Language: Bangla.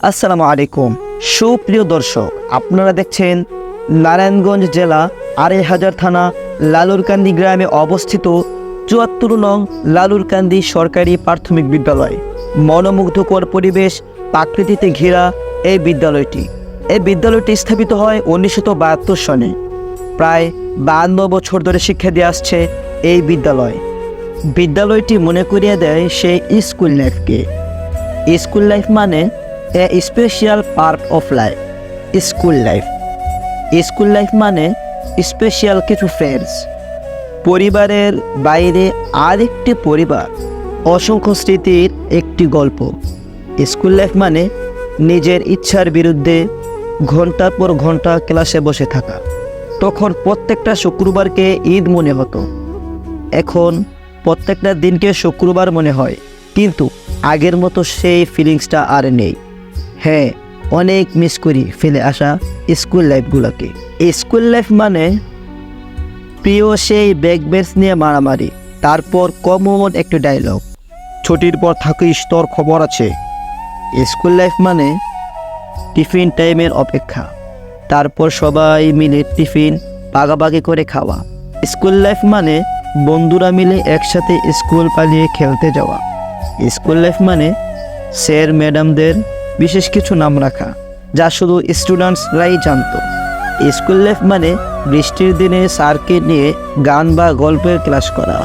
আসসালামু আলাইকুম। সুপ্রিয় দর্শক, আপনারা দেখছেন নারায়ণগঞ্জ জেলা আড়াইহাজার থানা লালুরকান্দি গ্রামে অবস্থিত ৭৪ নং লালুরকান্দি সরকারি প্রাথমিক বিদ্যালয়। মনোমুগ্ধকর পরিবেশ, প্রাকৃতিতে ঘেরা এই বিদ্যালয়টি স্থাপিত হয় ১৯৭২ সনে। প্রায় ৫২ বছর ধরে শিক্ষা দিয়ে আসছে এই বিদ্যালয়টি মনে করিয়ে দেয় সেই স্কুল লাইফকে। স্কুল লাইফ মানে a special part of life. School life মানে স্পেশাল কিছু ফ্রেন্ডস, পরিবারের বাইরে আরেকটি পরিবার, অসংখ্য স্মৃতির একটি গল্প। স্কুল লাইফ মানে নিজের ইচ্ছার বিরুদ্ধে ঘন্টার পর ঘন্টা ক্লাসে বসে থাকা। তখন প্রত্যেকটা শুক্রবারকে ঈদ মনে হতো, এখন প্রত্যেকটা দিনকে শুক্রবার মনে হয়, কিন্তু আগের মতো সেই ফিলিংসটা আর নেই। হ্যাঁ, অনেক মিস করি ফেলে আসা স্কুল লাইফগুলোকে। স্কুল লাইফ মানে প্রিয় সেই ব্যাক বেঞ্চ নিয়ে মারামারি, তারপর কমন একটি ডায়লগ, ছুটির পর থাকিস তোর খবর আছে। স্কুল লাইফ মানে টিফিন টাইমের অপেক্ষা, তারপর সবাই মিলে টিফিন ভাগাভাগি করে খাওয়া। স্কুল লাইফ মানে বন্ধুরা মিলে একসাথে স্কুল পালিয়ে খেলতে যাওয়া। স্কুল লাইফ মানে স্যার ম্যাডামদের বিশেষ কিছু নাম রাখা, যা শুধু স্টুডেন্টসরাই জানত। স্কুল লাইফ মানে বৃষ্টির দিনে স্যারকে নিয়ে গান বা গল্পের ক্লাস করা।